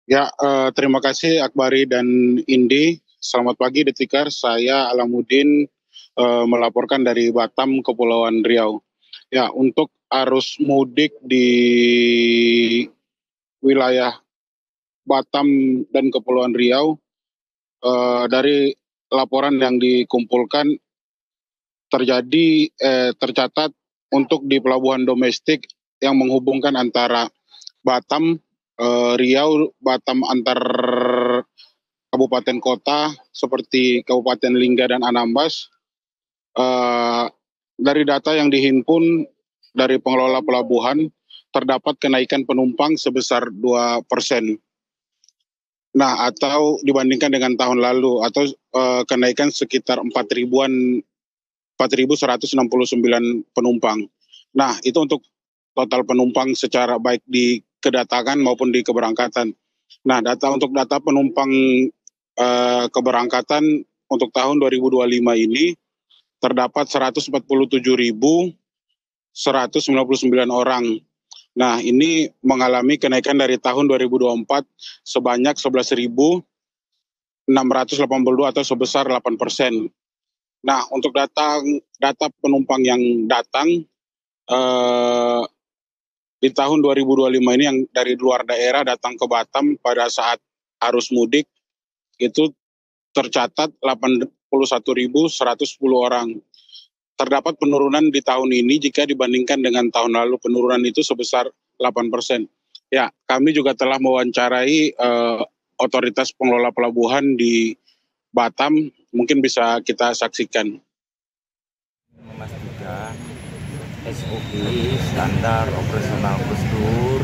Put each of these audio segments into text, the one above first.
Ya, terima kasih Akbari dan Indi. Selamat pagi Detikar, saya Alamuddin melaporkan dari Batam, Kepulauan Riau. Ya, untuk arus mudik di wilayah Batam dan Kepulauan Riau, dari laporan yang dikumpulkan tercatat untuk di pelabuhan domestik yang menghubungkan antara Batam, Riau, Batam antar kabupaten kota seperti Kabupaten Lingga dan Anambas. Eh, dari data yang dihimpun dari pengelola pelabuhan, terdapat kenaikan penumpang sebesar 2%. Nah, atau dibandingkan dengan tahun lalu, atau kenaikan sekitar 4.169 penumpang. Nah, itu untuk total penumpang secara baik di kedatangan maupun di keberangkatan. Nah, untuk data penumpang keberangkatan untuk tahun 2025 ini terdapat 147.199 orang. Nah, ini mengalami kenaikan dari tahun 2024 sebanyak 11.682 atau sebesar 8%. Nah, untuk data penumpang yang datang di tahun 2025 ini yang dari luar daerah datang ke Batam pada saat arus mudik itu tercatat 81.110 orang. Terdapat penurunan di tahun ini jika dibandingkan dengan tahun lalu, penurunan itu sebesar 8%. Ya, kami juga telah mewawancarai otoritas pengelola pelabuhan di Batam, mungkin bisa kita saksikan. Memastikan SOP standar operasional prosedur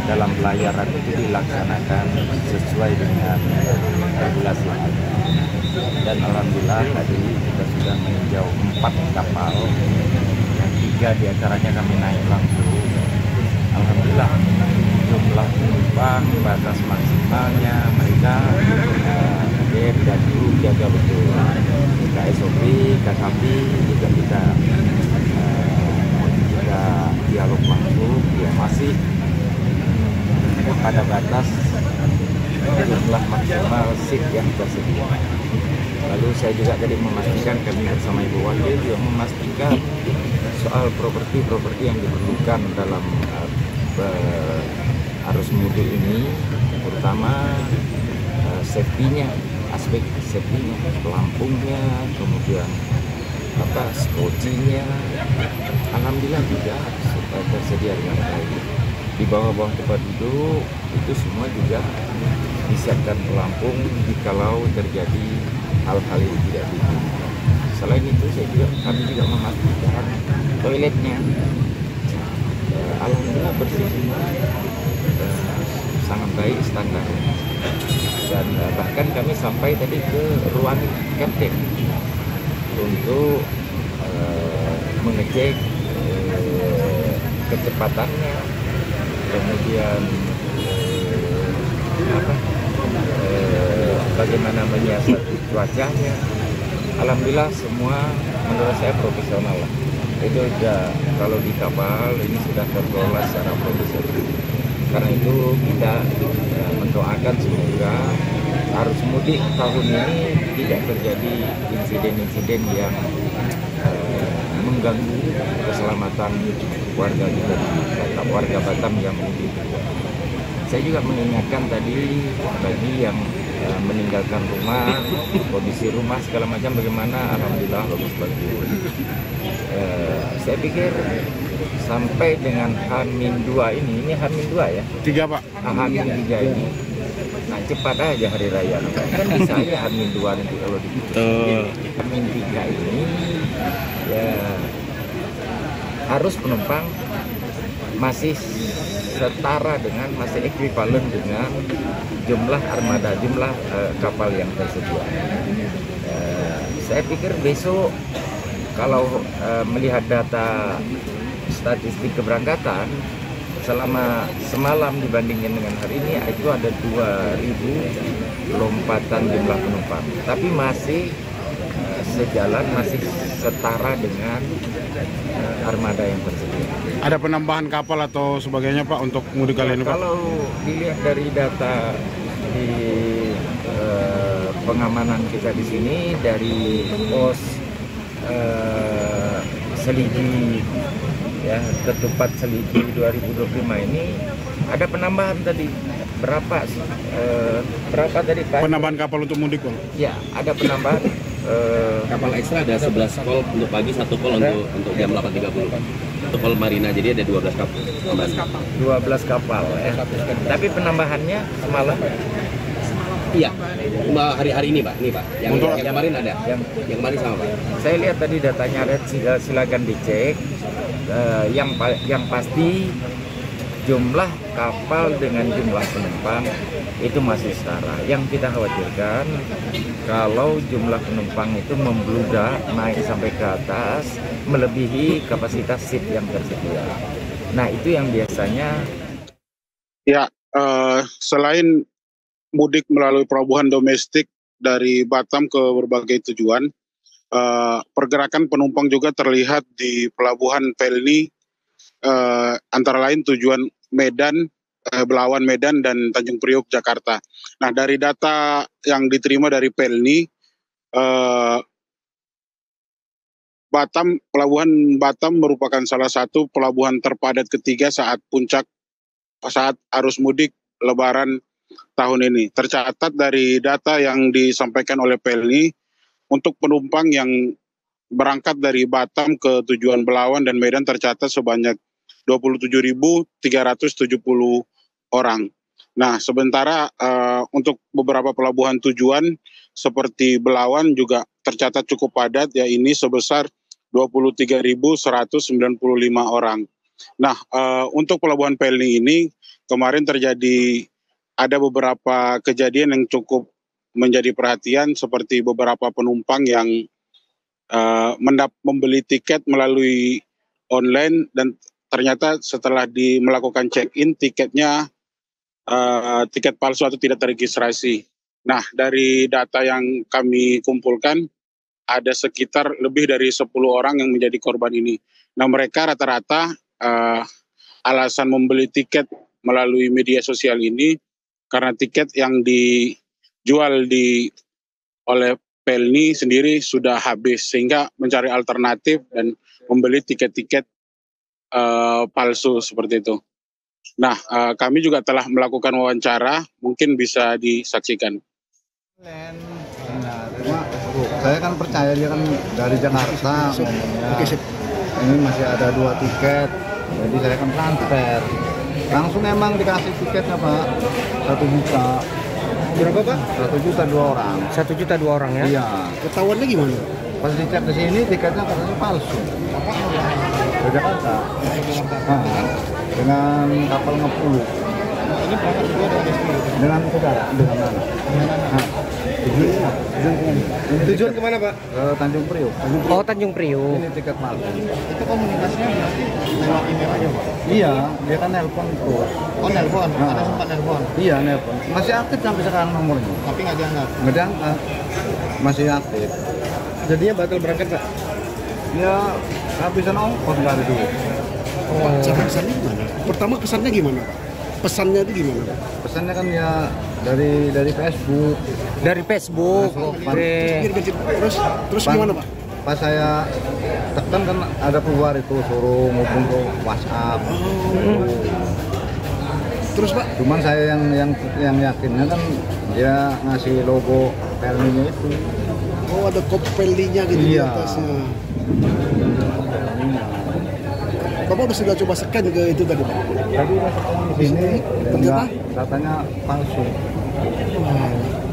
dalam pelayaran itu dilaksanakan sesuai dengan regulasi. Dan alhamdulillah tadi kita sudah meninjau 4 kapal, yang 3 diantaranya kami naik langsung. Alhamdulillah jumlah penumpang batas maksimalnya mereka hadir dan kru jaga betul. KSOP, KKP juga kita dialog langsung, ya masih pada batas jumlah maksimal seat yang tersedia. Lalu saya juga tadi memastikan, kami bersama Ibu Wakil juga memastikan soal properti yang diperlukan dalam arus mudik ini, terutama safety-nya, aspek safety-nya, pelampungnya, kemudian skocinya, alhamdulillah juga tersedia dengan baik. Di bawah tempat duduk itu semua juga disiapkan pelampung jikalau terjadi hal-hal yang tidak diinginkan. Selain itu kami juga memastikan toiletnya alhamdulillah bersih semua, sangat baik standarnya. Dan bahkan kami sampai tadi ke ruang kapten untuk mengecek kecepatannya, kemudian bagaimana menyiasati cuacanya. Alhamdulillah semua menurut saya profesional lah. Itu kalau di kapal ini sudah terkelola secara profesional. Karena itu kita mendoakan semoga arus mudik tahun ini tidak terjadi insiden-insiden yang mengganggu keselamatan warga kita di Batam, warga Batam yang mudik. Saya juga mengingatkan tadi bagi yang meninggalkan rumah, kondisi rumah segala macam bagaimana, alhamdulillah bagus-bagus. Saya pikir sampai dengan H-2 ini H-2 ya? 3 Pak. H-3 ini. Nah cepat aja hari raya, kan bisa aja H-2 nanti kalau dibutuhkan. H-3 ini ya harus penumpang masih setara dengan, masih ekuivalen dengan jumlah armada, jumlah kapal yang tersedia. Saya pikir besok kalau melihat data statistik keberangkatan selama semalam dibandingkan dengan hari ini itu ada 2.000 lompatan jumlah penumpang, tapi masih sejalan, masih setara dengan armada yang tersedia. Ada penambahan kapal atau sebagainya Pak untuk mudik kali ini Pak? Kalau dilihat dari data di pengamanan kita di sini dari pos Seligi ya, Ketupat Seligi 2025 ini ada penambahan tadi. Berapa tadi Pak? Penambahan kapal untuk mudik Pak? Ya, ada penambahan kapal ekstra ada 11 call untuk pagi, 1 call untuk jam 8.30. 1 call Marina, jadi ada 12 kapal. 12 kapal ya. Tapi penambahannya semalam. Iya, hari ini Pak, ini Pak. Yang kemarin ada, yang kemarin sama Pak. Saya lihat tadi datanya ada, silakan dicek. Yang pasti jumlah kapal dengan jumlah penumpang itu masih setara. Yang kita khawatirkan kalau jumlah penumpang itu membludak naik sampai ke atas, melebihi kapasitas seat yang tersedia. Nah, itu yang biasanya. Ya, selain mudik melalui pelabuhan domestik dari Batam ke berbagai tujuan, pergerakan penumpang juga terlihat di pelabuhan Pelni, antara lain tujuan Medan, Belawan Medan, dan Tanjung Priok Jakarta. Nah, dari data yang diterima dari Pelni, pelabuhan Batam merupakan salah satu pelabuhan terpadat ketiga saat arus mudik Lebaran tahun ini. Tercatat dari data yang disampaikan oleh Pelni, untuk penumpang yang berangkat dari Batam ke tujuan Belawan dan Medan tercatat sebanyak 27.370 orang. Nah, sementara untuk beberapa pelabuhan tujuan seperti Belawan juga tercatat cukup padat, ya ini sebesar 23.195 orang. Nah, untuk pelabuhan Pelni ini kemarin ada beberapa kejadian yang cukup menjadi perhatian, seperti beberapa penumpang yang membeli tiket melalui online dan ternyata setelah melakukan check-in tiketnya tiket palsu atau tidak terregistrasi. Nah, dari data yang kami kumpulkan ada sekitar lebih dari 10 orang yang menjadi korban ini. Nah, mereka rata-rata alasan membeli tiket melalui media sosial ini karena tiket yang dijual oleh Pelni sendiri sudah habis, sehingga mencari alternatif dan membeli tiket-tiket palsu seperti itu. Nah, kami juga telah melakukan wawancara, mungkin bisa disaksikan. Saya kan percaya dia kan dari Jakarta, ini masih ada 2 tiket, jadi saya kan transfer. Langsung emang dikasih tiketnya Pak, 1 juta. Berapa Pak? 1 juta 2 orang. 1 juta 2 orang ya? Iya. Ketahuannya gimana? Pas dicek di sini tiketnya katanya palsu. Ke Jakarta. Dengan kapal ngepulu. Ini berangkat juga dengan istri? Dengan saudara, dengan anak. Tujuan kemana Pak? Ke Tanjung Priok. Oh, Tanjung Priok. Ini tiket palsu. Itu komunikasinya berarti lewat email aja Pak? Iya, dia kan nelpon terus. Oh, nelpon? Ada sempat nelpon? Iya, nelpon. Masih aktif sampai sekarang nomornya. Tapi nggak diangkat? Nggak diangkat. Masih aktif. Jadinya batal berangkat Pak? Ya, habisan ongkos nggak ada duit. Oh. Cara kesannya gimana? Pertama kesannya gimana Pak? Pesannya itu gimana Pak? Pesannya kan ya dari Facebook. Dari Facebook. Oke. Terus gimana Pak? Pas saya tekan kan ada keluar itu suruh ngubung ke WhatsApp. Terus Pak? Cuman saya yang yakinnya kan dia ngasih logo Pelni-nya itu. Oh, ada kop Pelni-nya gitu di Iya. atasnya. Bapak sudah coba scan ke itu tadi Pak? Tadi di sini ternyata katanya palsu.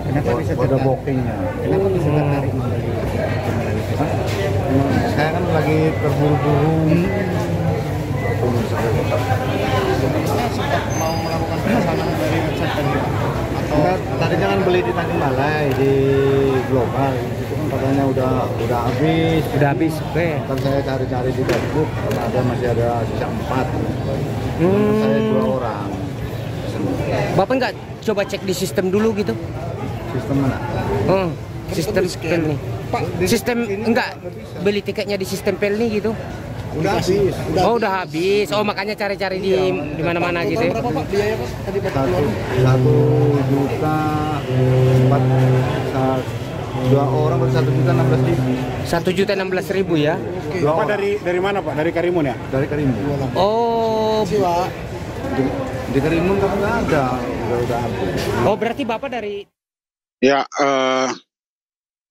Kenapa bisa ada bookingnya? Kenapa bisa tertarik membeli? Saya kan lagi terburu-buru. Sempat mau melakukan pemesanan dari website tadi Pak? Atau Tadinya kan beli di Tanjung Balai di Global. Itu kan katanya udah habis. udah habis? Oke. Kan saya cari-cari di Facebook karena masih ada sisa 4. Saya 2 orang. Bapak nggak coba cek di sistem dulu gitu? Sistem mana? Sistem Pelni. Pak, Sistem enggak beli tiketnya di sistem Pelni gitu? Udah habis. Oh, udah habis. Oh, makanya cari-cari di mana-mana gitu. Berapa Pak biaya Pak? Tadi Pak keluar. 1 juta 4, dua orang berarti 1.016.000. 1.016.000 ya. Bapak dari mana Pak? Dari Karimun ya? Dari Karimun. Oh, Di Karimun kan nggak ada, udah habis. oh berarti Bapak dari Ya,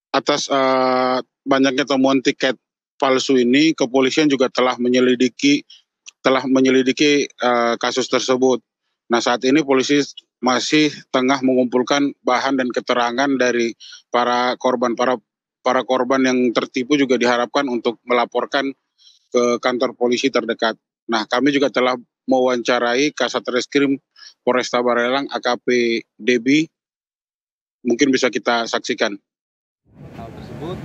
atas banyaknya temuan tiket palsu ini, kepolisian juga telah menyelidiki kasus tersebut. Nah, saat ini polisi masih tengah mengumpulkan bahan dan keterangan dari para korban. Para korban yang tertipu juga diharapkan untuk melaporkan ke kantor polisi terdekat. Nah, kami juga telah mewawancarai Kasat Reskrim Polresta Barelang AKP Debi. Mungkin bisa kita saksikan. Hal tersebut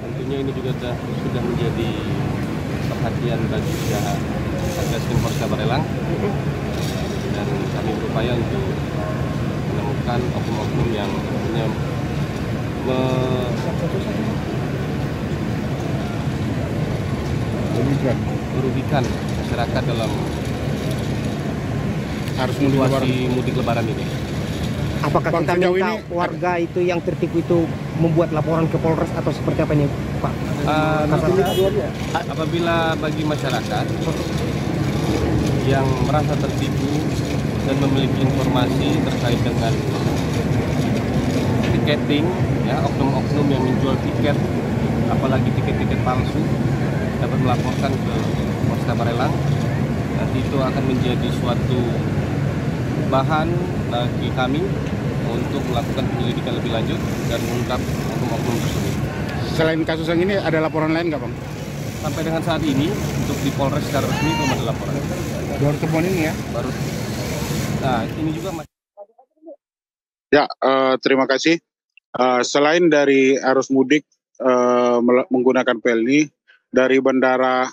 tentunya ini juga sudah menjadi perhatian bagi pihak Satreskrim Polresta Barelang, dan kami berupaya untuk menemukan oknum-oknum yang tentunya merugikan masyarakat dalam situasi mudik lebaran ini. apakah Bang, kita sejauh minta ini- warga itu yang tertipu itu membuat laporan ke Polres atau seperti apa ini, Pak? Apabila bagi masyarakat yang merasa tertipu dan memiliki informasi terkait dengan tiketing, ya, oknum-oknum yang menjual tiket, apalagi tiket-tiket palsu, dapat melaporkan ke Polresta Barelang. Nanti itu akan menjadi suatu bahan bagi kami untuk melakukan penyelidikan lebih lanjut dan mengungkap oknum-oknum tersebut. Selain kasus yang ini, ada laporan lain nggak Bang? Sampai dengan saat ini untuk di Polres secara resmi belum ada laporan. Baru temuan ini ya? Baru. Nah, ini juga masih. Ya, terima kasih. Selain dari arus mudik menggunakan Pelni, dari Bandara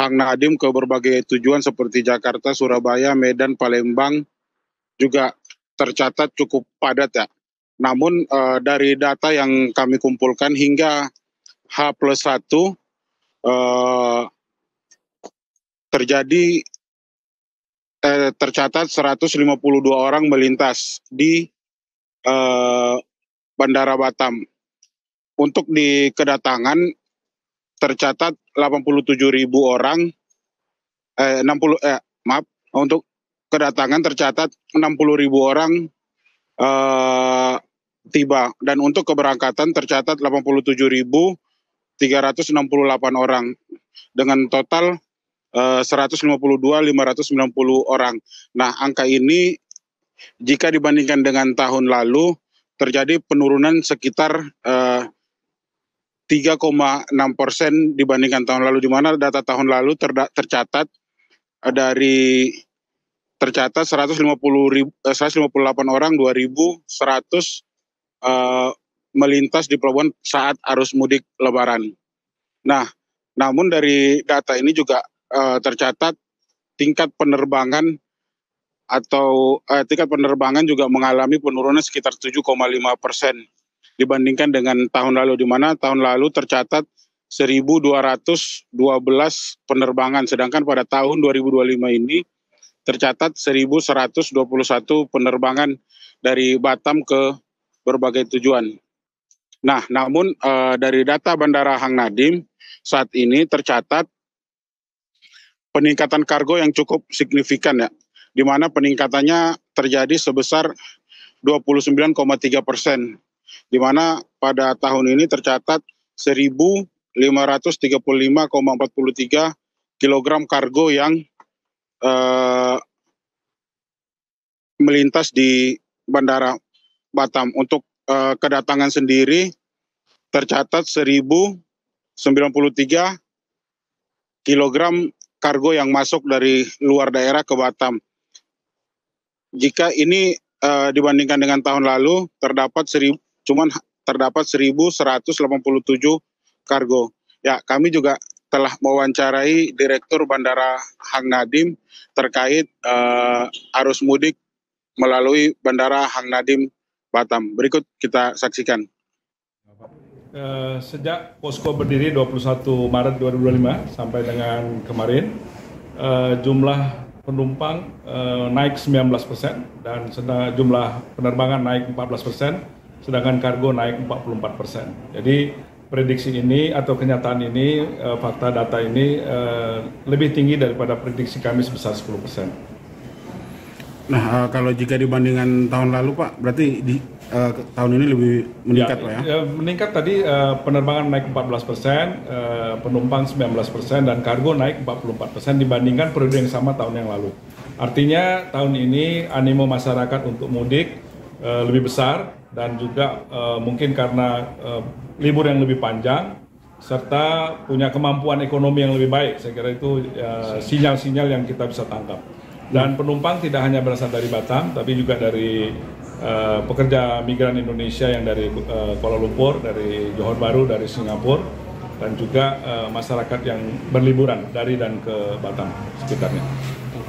Hang Nadiem ke berbagai tujuan seperti Jakarta, Surabaya, Medan, Palembang juga tercatat cukup padat ya. Namun dari data yang kami kumpulkan hingga H+1 tercatat 152 orang melintas di Bandara Batam. Untuk di kedatangan tercatat 87.000 orang, untuk kedatangan tercatat 60.000 orang tiba, dan untuk keberangkatan tercatat 87.368 orang dengan total 152.590 orang. Nah, angka ini jika dibandingkan dengan tahun lalu terjadi penurunan sekitar 3,6% dibandingkan tahun lalu, di mana data tahun lalu tercatat 158 orang, 2.100 melintas di pelabuhan saat arus mudik Lebaran. Nah, namun dari data ini juga tercatat tingkat penerbangan juga mengalami penurunan sekitar 7,5% dibandingkan dengan tahun lalu, di mana tahun lalu tercatat 1.212 penerbangan, sedangkan pada tahun 2025 ini tercatat 1.121 penerbangan dari Batam ke berbagai tujuan. Nah, namun dari data Bandara Hang Nadiem saat ini tercatat peningkatan kargo yang cukup signifikan ya, di mana peningkatannya terjadi sebesar 29,3%, di mana pada tahun ini tercatat 1.535,43 kilogram kargo yang melintas di Bandara Batam. Untuk kedatangan sendiri tercatat 1.093 kilogram kargo yang masuk dari luar daerah ke Batam. Jika ini dibandingkan dengan tahun lalu terdapat 1.187 kargo. Ya, kami juga telah mewawancarai Direktur Bandara Hang Nadiem terkait arus mudik melalui Bandara Hang Nadiem Batam. Berikut kita saksikan. Sejak posko berdiri 21 Maret 2025 sampai dengan kemarin, jumlah penumpang naik 19% dan jumlah penerbangan naik 14%, sedangkan kargo naik 44%. Jadi prediksi ini atau kenyataan ini, fakta data ini lebih tinggi daripada prediksi kami sebesar 10%. Nah, kalau jika dibandingkan tahun lalu Pak, berarti tahun ini lebih meningkat Pak ya? Meningkat tadi, penerbangan naik 14%, penumpang 19% dan kargo naik 44% dibandingkan periode yang sama tahun yang lalu. Artinya tahun ini animo masyarakat untuk mudik lebih besar dan juga mungkin karena libur yang lebih panjang serta punya kemampuan ekonomi yang lebih baik. Saya kira itu sinyal-sinyal yang kita bisa tangkap. Dan penumpang tidak hanya berasal dari Batam, tapi juga dari pekerja migran Indonesia yang dari Kuala Lumpur, dari Johor Bahru, dari Singapura, dan juga masyarakat yang berliburan dari dan ke Batam sekitarnya.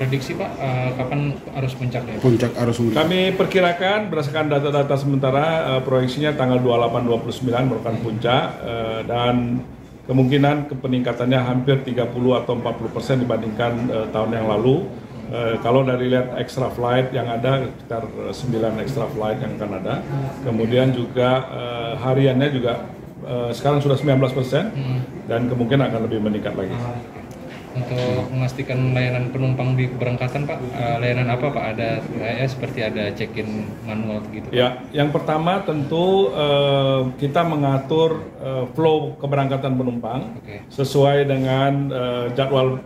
Prediksi Pak, kapan arus puncaknya? Puncak arus mudik. Kami perkirakan berdasarkan data-data sementara, proyeksinya tanggal 28-29 merupakan puncak, dan kemungkinan peningkatannya hampir 30 atau 40% dibandingkan tahun yang lalu. Kalau dari lihat extra flight yang ada, sekitar 9 extra flight yang akan ada. Kemudian juga hariannya juga sekarang sudah 19% dan kemungkinan akan lebih meningkat lagi. Untuk memastikan layanan penumpang di keberangkatan Pak, layanan apa Pak? Ada seperti ada check-in manual gitu? Ya, yang pertama tentu kita mengatur flow keberangkatan penumpang sesuai dengan jadwal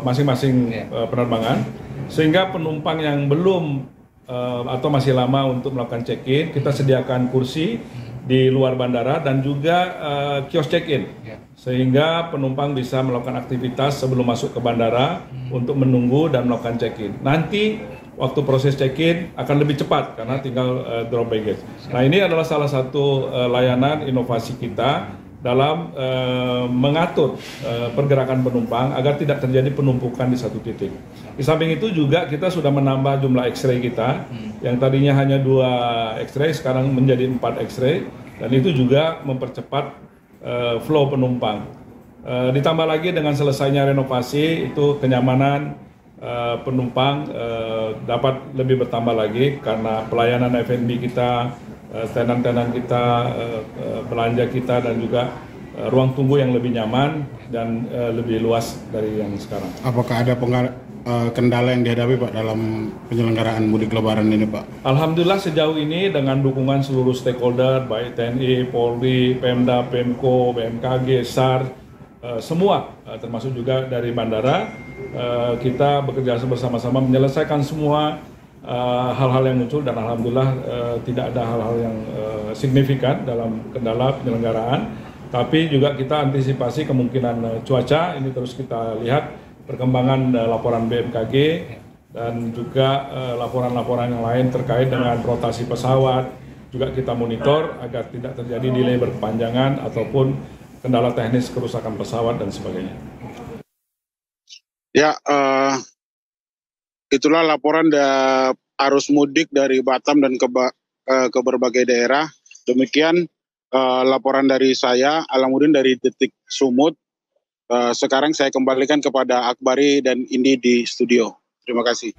masing-masing penerbangan, sehingga penumpang yang belum atau masih lama untuk melakukan check-in, kita sediakan kursi di luar bandara dan juga kios check-in, sehingga penumpang bisa melakukan aktivitas sebelum masuk ke bandara untuk menunggu dan melakukan check-in. Nanti waktu proses check-in akan lebih cepat karena tinggal drop baggage. Nah, ini adalah salah satu layanan inovasi kita dalam mengatur pergerakan penumpang agar tidak terjadi penumpukan di satu titik. Di samping itu juga kita sudah menambah jumlah X-ray kita, yang tadinya hanya 2 X-ray sekarang menjadi 4 X-ray, dan itu juga mempercepat flow penumpang. Ditambah lagi dengan selesainya renovasi, itu kenyamanan penumpang dapat lebih bertambah lagi karena pelayanan F&B kita, tenan-tenan kita, belanja kita, dan juga ruang tunggu yang lebih nyaman dan lebih luas dari yang sekarang. Apakah ada kendala yang dihadapi Pak dalam penyelenggaraan mudik lebaran ini Pak? Alhamdulillah sejauh ini dengan dukungan seluruh stakeholder, baik TNI, Polri, Pemda, Pemko, BMKG, SAR, semua termasuk juga dari bandara, kita bekerja bersama-sama menyelesaikan semua hal-hal yang muncul, dan alhamdulillah tidak ada hal-hal yang signifikan dalam kendala penyelenggaraan. Tapi juga kita antisipasi kemungkinan cuaca, ini terus kita lihat perkembangan laporan BMKG dan juga laporan-laporan yang lain terkait dengan rotasi pesawat juga kita monitor agar tidak terjadi delay berkepanjangan ataupun kendala teknis kerusakan pesawat dan sebagainya. Ya, itulah laporan arus mudik dari Batam dan ke berbagai daerah. Demikian laporan dari saya, Alamuddin dari Detik Sumut. Sekarang saya kembalikan kepada Akbari dan Indi di studio. Terima kasih.